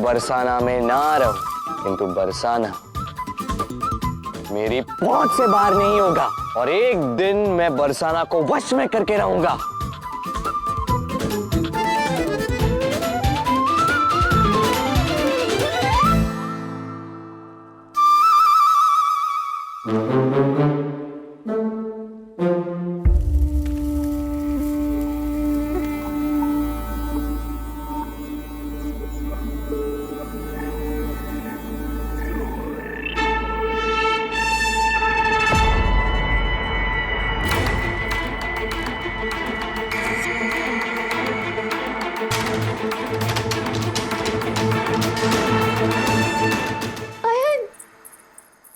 बरसाना में ना रहूं, किंतु बरसाना मेरी पहुंच से बाहर नहीं होगा और एक दिन मैं बरसाना को वश में करके रहूंगा।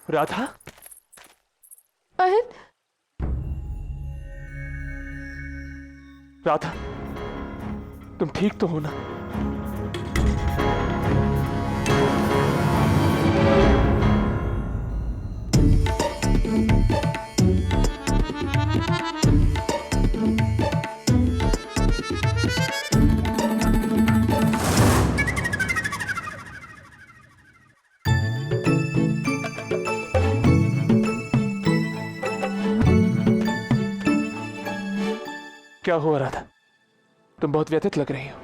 राधा, अयन, राधा, तुम ठीक तो हो ना? क्या हुआ राधा? तुम बहुत व्यथित लग रही हो।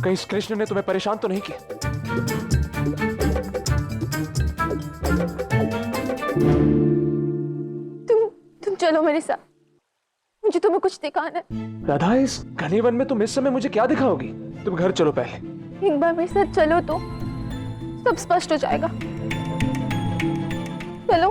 कहीं इस कृष्ण ने तुम्हें परेशान तो नहीं किया? तुम चलो मेरे साथ, मुझे तुम्हें कुछ दिखाना है। राधा, इस घने वन में तुम इस समय मुझे क्या दिखाओगी? तुम घर चलो पहले। एक बार मेरे साथ चलो तो सब स्पष्ट हो जाएगा। चलो।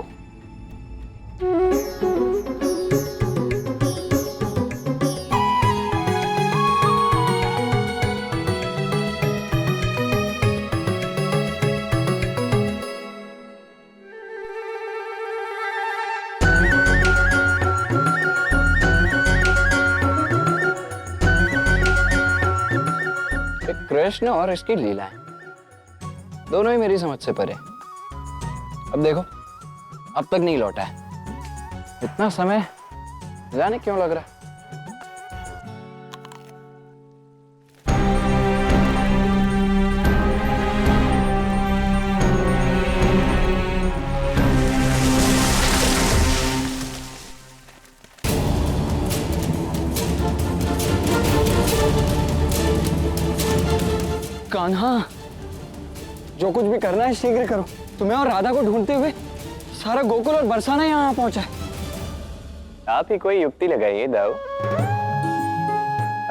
कृष्ण और इसकी लीलाएं दोनों ही मेरी समझ से परे। अब देखो, अब तक नहीं लौटा है। इतना समय जाने क्यों लग रहा है। कान्हा, जो कुछ भी करना है शीघ्र करो। तुम्हें और राधा को ढूंढते हुए सारा गोकुल और बरसाना यहाँ पहुंचा है। आप ही कोई युक्ति लगाइए दाऊ।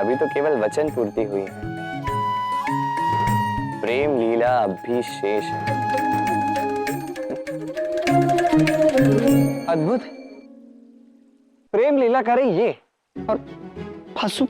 अभी तो केवल वचन पूर्ति हुई है, प्रेम लीला अब भी शेष है। अद्भुत, प्रेम लीला करे ये और फंसू।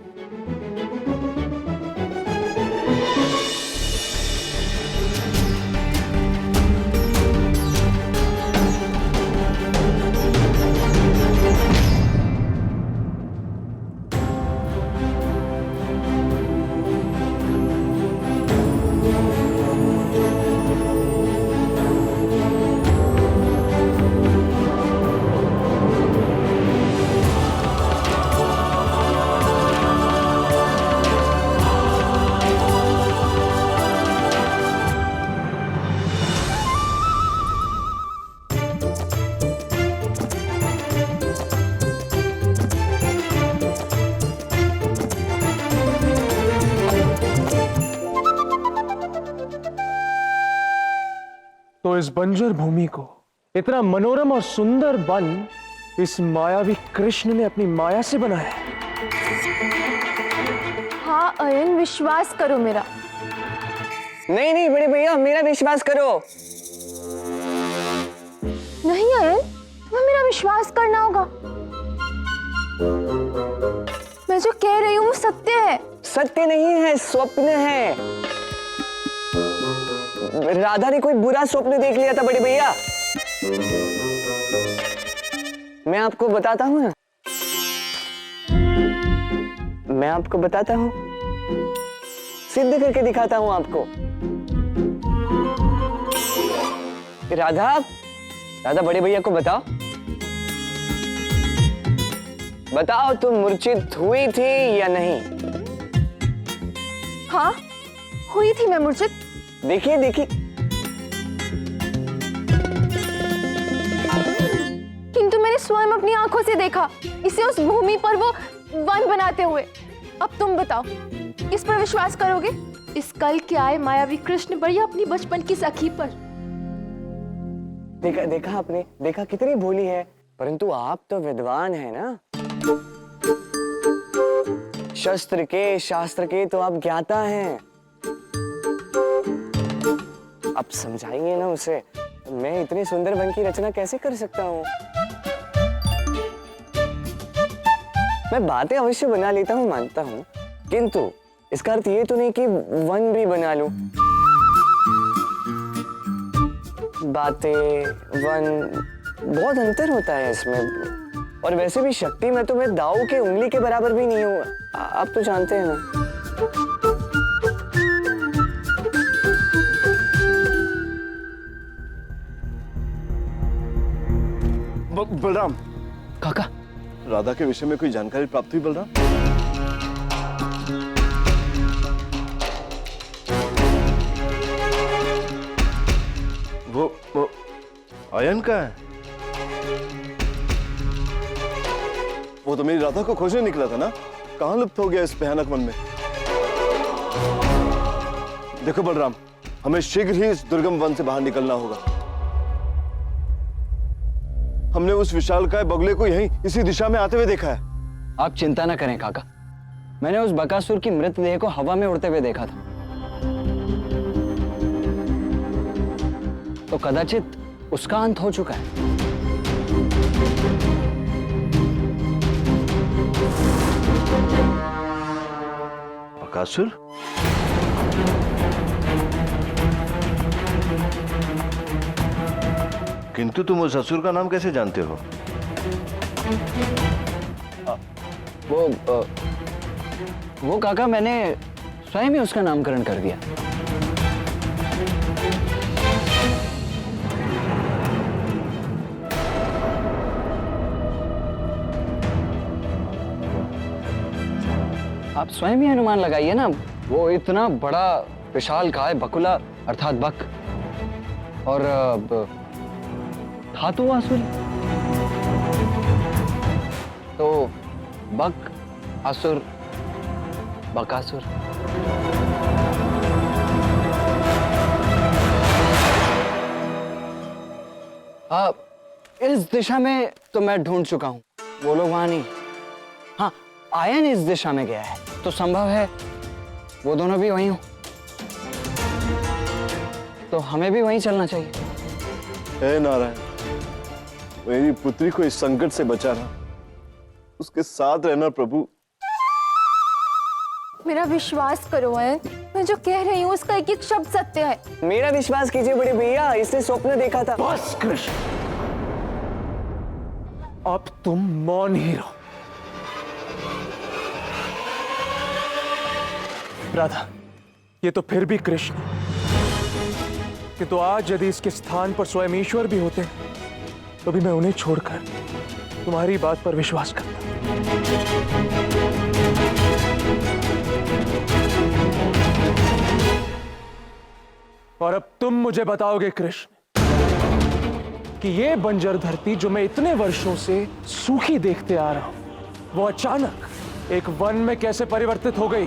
तो इस बंजर भूमि को इतना मनोरम और सुंदर वन इस मायावी कृष्ण ने अपनी माया से बनाया है। हाँ अयन, विश्वास करो मेरा। नहीं नहीं बड़े भैया, मेरा विश्वास करो। नहीं अयन, तुम्हें मेरा विश्वास करना होगा। मैं जो कह रही हूँ वो सत्य है। सत्य नहीं है, स्वप्न है। राधा ने कोई बुरा स्वप्न देख लिया था बड़े भैया। मैं आपको बताता हूँ ना, मैं आपको बताता हूँ, सिद्ध करके दिखाता हूँ आपको। राधा, राधा बड़े भैया को बताओ। बताओ तुम मूर्छित हुई थी या नहीं? हाँ, हुई थी मैं मूर्छित। देखिए देखिए, किंतु मैंने स्वयं अपनी आंखों से देखा इसे उस भूमि पर वो वन बनाते हुए। अब तुम बताओ, किस पर विश्वास करोगे? इस कल के आए मायावी कृष्ण पर या अपनी बचपन की सखी पर? देखा देखा आपने, देखा कितनी भोली है। परंतु आप तो विद्वान है ना, शस्त्र के शास्त्र के तो आप ज्ञाता हैं। अब समझाइए ना उसे, मैं इतनी सुंदर वन की रचना कैसे कर सकता हूँ? मैं बातें अवश्य बना लेता हूँ, मानता हूँ, किंतु इसका अर्थ ये तो नहीं कि वन भी बना लूं। बातें, वन, बहुत अंतर होता है इसमें। और वैसे भी शक्ति में तो मैं दाऊ के उंगली के बराबर भी नहीं हूँ, आप तो जानते हैं ना। बलराम, काका, राधा के विषय में कोई जानकारी प्राप्त हुई बलराम? वो आयन का है? वो तो मेरी राधा को खोजने निकला था ना, कहां लुप्त हो गया इस भयानक वन में? देखो बलराम, हमें शीघ्र ही इस दुर्गम वन से बाहर निकलना होगा। हमने उस विशालकाय बगुले को यहीं इसी दिशा में आते हुए देखा है। आप चिंता न करें काका, मैंने उस बकासुर की मृतदेह को हवा में उड़ते हुए देखा था। तो कदाचित उसका अंत हो चुका है। बकासुर? किंतु तुम उस असुर का नाम कैसे जानते हो? वो काका, मैंने स्वयं ही उसका नामकरण कर दिया। आप स्वयं ही अनुमान लगाइए ना, वो इतना बड़ा विशालकाय बकुला अर्थात बक और धातु आसुरी, तो बक, असुर, बकासुर। इस दिशा में तो मैं ढूंढ चुका हूं, वो लोग वहां नहीं। हाँ, आयन इस दिशा में गया है, तो संभव है वो दोनों भी वहीं हो। तो हमें भी वहीं चलना चाहिए। हे नारायण, मेरी पुत्री को इस संकट से बचाना, उसके साथ रहना प्रभु। मेरा विश्वास करो आयन, मैं जो कह रही हूँ उसका एक एक शब्द सत्य है। मेरा विश्वास कीजिए बड़े भैया, इसने स्वप्न देखा था। बस कृष्ण, अब तुम मौन ही रहो। राधा, ये तो फिर भी कृष्ण, कि तो आज यदि इसके स्थान पर स्वयं ईश्वर भी होते तो भी मैं उन्हें छोड़कर तुम्हारी बात पर विश्वास करता। और अब तुम मुझे बताओगे कृष्ण कि ये बंजर धरती जो मैं इतने वर्षों से सूखी देखते आ रहा हूं, वो अचानक एक वन में कैसे परिवर्तित हो गई?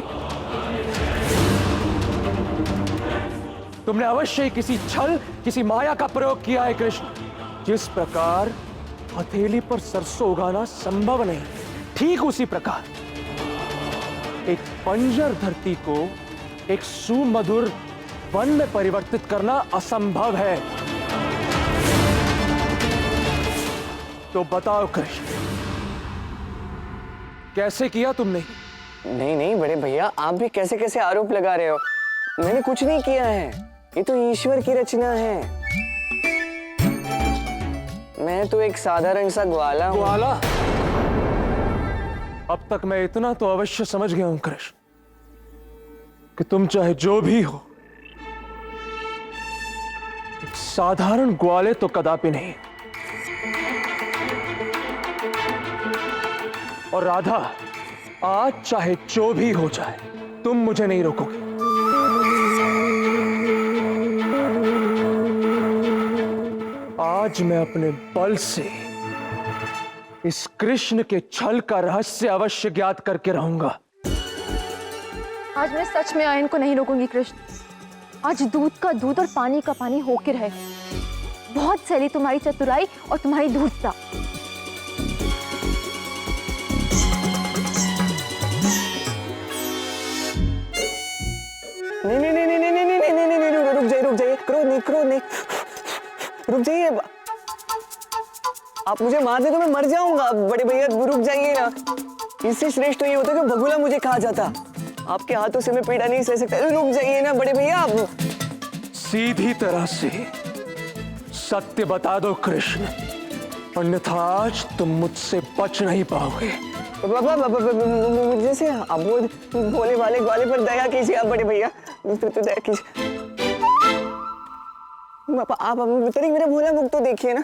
तुमने अवश्य ही किसी छल, किसी माया का प्रयोग किया है कृष्ण। जिस प्रकार हथेली पर सरसों उगाना संभव नहीं, ठीक उसी प्रकार एक बंजर धरती को एक सुमधुर वन में परिवर्तित करना असंभव है। तो बताओ कृष्ण, कैसे किया तुमने? नहीं नहीं बड़े भैया, आप भी कैसे कैसे आरोप लगा रहे हो? मैंने कुछ नहीं किया है, ये तो ईश्वर की रचना है। मैं तो एक साधारण सा ग्वाला हूं। ग्वाला? अब तक मैं इतना तो अवश्य समझ गया हूं कृष्ण कि तुम चाहे जो भी हो, एक साधारण ग्वाले तो कदापि नहीं। और राधा, आज चाहे जो भी हो जाए, तुम मुझे नहीं रोकोगे। आज मैं अपने बल से इस कृष्ण के छल का रहस्य अवश्य ज्ञात करके रहूंगा। आज मैं सच में आयन को नहीं रोकूंगी कृष्ण। आज दूध का दूध और पानी का पानी होके रहे। बहुत सैली तुम्हारी चतुराई और तुम्हारी धूर्तता। नहीं नहीं नहीं नहीं नहीं नहीं नहीं नहीं नहीं नहीं, रुक जाइए, क्रोध नहीं, रुक जाइए। आप मुझे मार दे तो मैं मर जाऊंगा। बड़े भैया रुक जाइए ना। इससे श्रेष्ठ तो ये होता कि भगुला मुझे खा जाता। आपके हाथों से मैं पीड़ा नहीं सह सकता। रुक जाइए ना बड़े भैया। आप सीधी तरह से सत्य बता दो कृष्ण, अन्यथा आज तुम मुझसे बच नहीं पाओगे। मुझे से आप भोले वाले ग्वाले पर दया कीजिए। आप बड़े भैया तो दया कीजिए। आप तरीक मेरा भोला मुख तो देखिए ना।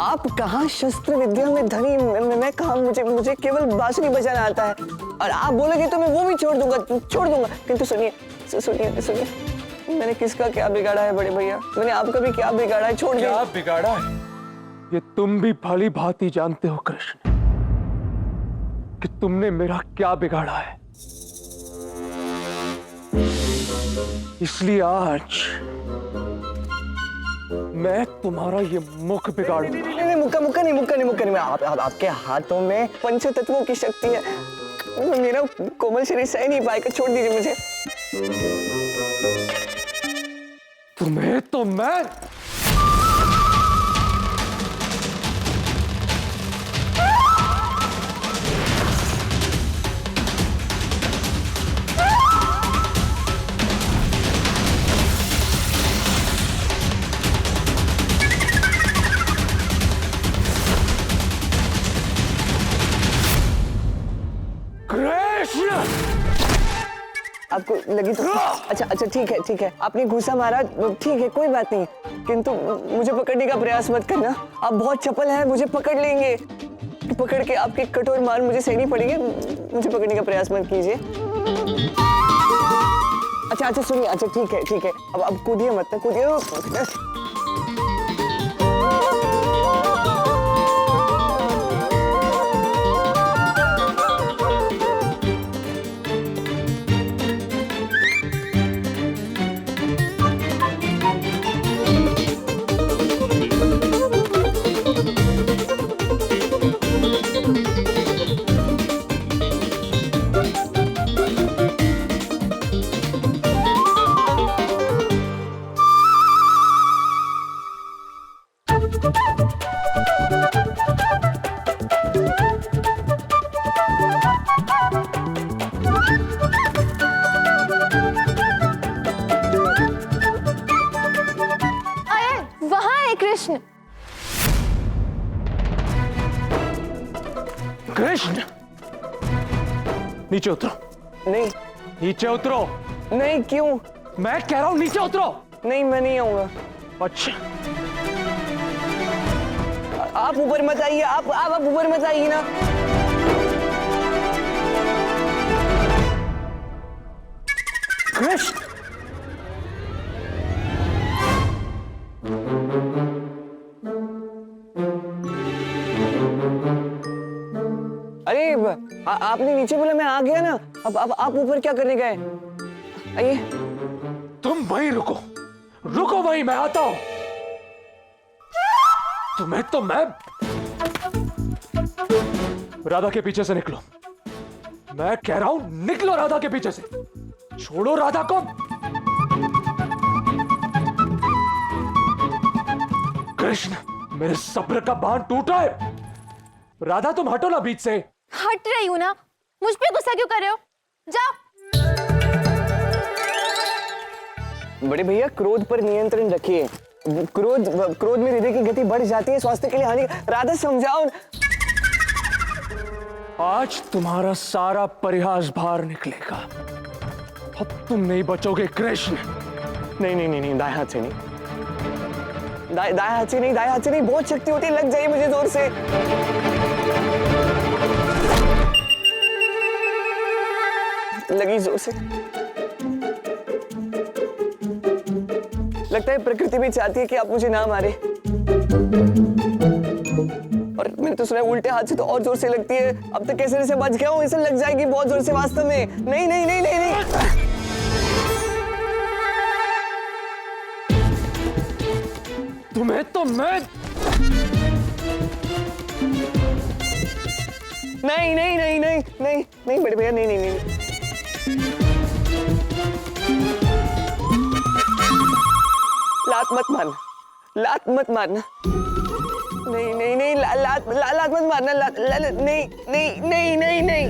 आप कहाँ शस्त्र विद्या में धनी, मैं कहाँ, मुझे केवल बांसुरी बजाना आता है। और आप बोलोगे तो मैं वो भी छोड़ दूंगा। किंतु सुनिए, मैंने किसका क्या बिगाड़ा है बड़े भैया? मैंने आपका भी क्या बिगाड़ा है? छोड़ क्या बिगाड़ा है ये तुम भी भली भांति जानते हो कृष्ण, कि तुमने मेरा क्या बिगाड़ा है। इसलिए आज मैं तुम्हारा ये मुख बिगाड़ूंगा। नहीं, मुक्का नहीं। आपके हाथों में पंच तत्वों की शक्ति है। मेरा कोमल शरीर सह नहीं पाएगा। छोड़ दीजिए मुझे। तुम्हें तो मैं कृष्ण। आपको लगी तो अच्छा ठीक है। आपने घूसा मारा, ठीक है, कोई बात नहीं। किंतु मुझे पकड़ने का प्रयास मत करना। आप बहुत चपल हैं, मुझे पकड़ लेंगे। पकड़ के आपके कठोर मार मुझे सहनी पड़ेगी। मुझे पकड़ने का प्रयास मत कीजिए। अच्छा सुनिए। अच्छा ठीक है। अब कूदिए मत, कूदिए। कृष्ण, नीचे उतरो। नहीं, नीचे उतरो। नहीं, क्यों? मैं कह रहा हूं नीचे उतरो। नहीं, मैं नहीं आऊंगा। अच्छा, आप ऊपर मत आइए। आप ऊपर मत आइए ना। कृष्ण, अरे आपने नीचे बोला, मैं आ गया ना। अब आप ऊपर क्या करने गए? आइए। तुम वहीं रुको वहीं, मैं आता हूं। तुम्हें तो मैं राधा के पीछे से निकलो। मैं कह रहा हूं निकलो राधा के पीछे से। छोड़ो राधा को। कृष्ण, मेरे सब्र का बांध टूटा है। राधा, तुम हटो ना बीच से। हट रही हूं ना। मुझ पे गुस्सा क्यों कर रहे हो? जाओ। बड़े भैया, क्रोध पर नियंत्रण रखिए। क्रोध में हृदय की गति बढ़ जाती है, स्वास्थ्य के लिए हानि। राधा, समझाओ। आज तुम्हारा सारा परिहास भार निकलेगा। अब तुम नहीं बचोगे कृष्ण। नहीं, दाएं हाथ से नहीं। दाएं हाथ से नहीं। बहुत शक्ति होती है, लग जाइए मुझे जोर से। लगी जोर से। लगता है प्रकृति भी चाहती है कि आप मुझे ना मारे। और मैंने तो सुना है उल्टे हाथ से तो और जोर से लगती है। अब तक कैसे से बच गया हूँ, इसे लग जाएगी बहुत जोर से वास्तव में। नहीं नहीं नहीं नहीं नहीं तुम्हें तो मैं नहीं नहीं नहीं नहीं नहीं नहीं बड़े भैया, नहीं नहीं नहीं लात मत मारना, लात मत मारना, नहीं नहीं नहीं लात मत मारना, नहीं नहीं नहीं नहीं नहीं।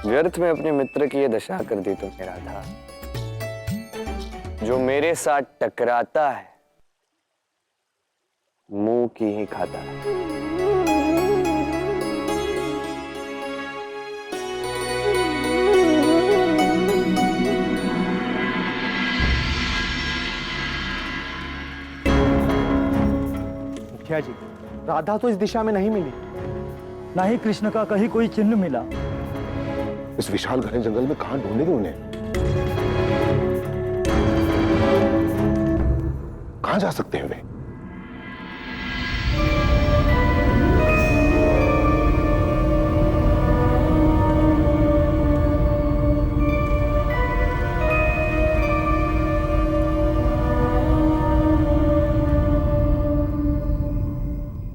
व्यर्थ में अपने मित्र की ये दशा कर दी तुमने राधा। जो मेरे साथ टकराता है मुंह की ही खाता है। मुखिया जी, राधा तो इस दिशा में नहीं मिली। ना ही कृष्ण का कहीं कोई चिन्ह मिला। इस विशाल घने जंगल में कहां ढूंढेंगे उन्हें? कहां जा सकते हैं वे?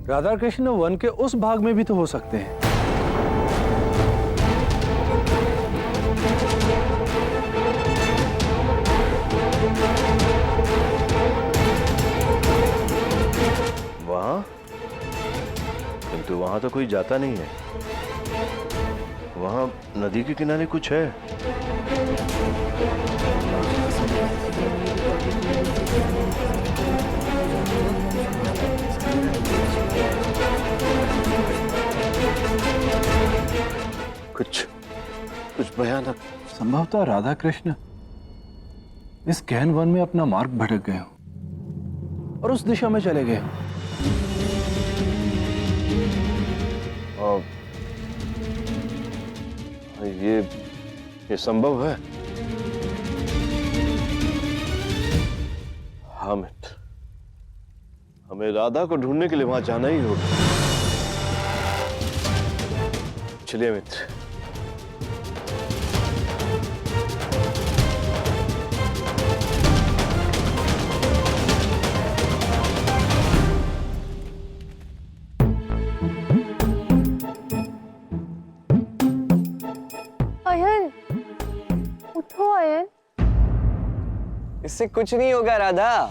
राधा कृष्ण वन के उस भाग में भी तो हो सकते हैं। वहां? किंतु वहां तो कोई जाता नहीं है। वहां नदी के किनारे कुछ है। कुछ भयानक। संभवतः राधा कृष्ण इस गहन वन में अपना मार्ग भटक गए हों और उस दिशा में चले गए। ये संभव है। हाँ मित्र, हमें राधा को ढूंढने के लिए वहां जाना ही होगा। चलिए मित्र। अयन, उठो अयन। इससे कुछ नहीं होगा राधा।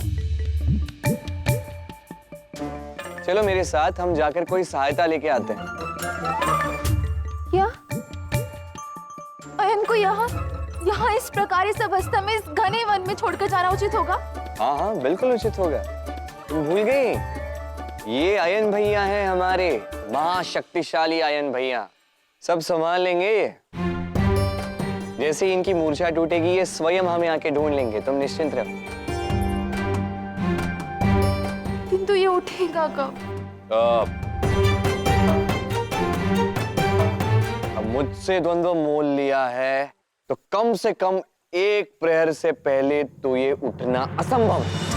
चलो मेरे साथ, हम जाकर कोई सहायता लेके आते हैं। क्या अयन को यहाँ इस प्रकार इस अवस्था में इस घने वन में छोड़कर जाना उचित होगा? हाँ हाँ बिल्कुल उचित होगा। तुम भूल गई, ये अयन भैया हैं हमारे महाशक्तिशाली अयन भैया। सब संभाल लेंगे ये। जैसे ही इनकी मूर्छा टूटेगी ये स्वयं हमें आके ढूंढ लेंगे, तुम निश्चिंत रहो। किंतु ये उठेगा कब? अब मुझसे द्वंद्व मोल लिया है तो कम से कम एक प्रहर से पहले तो ये उठना असंभव है।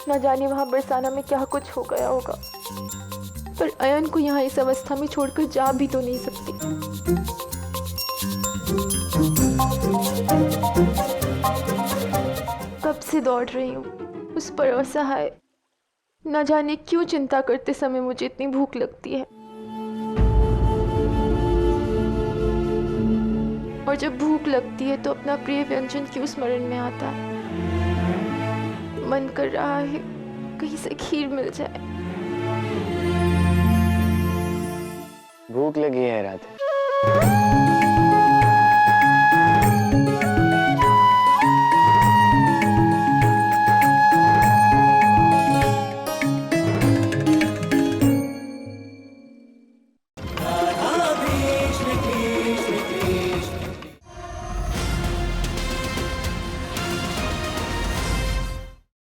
न जाने वहां बरसाना में क्या कुछ हो गया होगा, पर अयन को यहाँ इस अवस्था में छोड़कर जा भी तो नहीं सकती। दौड़ रही हूँ, उस पर असहाय। न जाने क्यों चिंता करते समय मुझे इतनी भूख लगती है, और जब भूख लगती है तो अपना प्रिय व्यंजन क्यों स्मरण में आता है। मन कर रहा है कहीं से खीर मिल जाए। भूख लगी है राधे?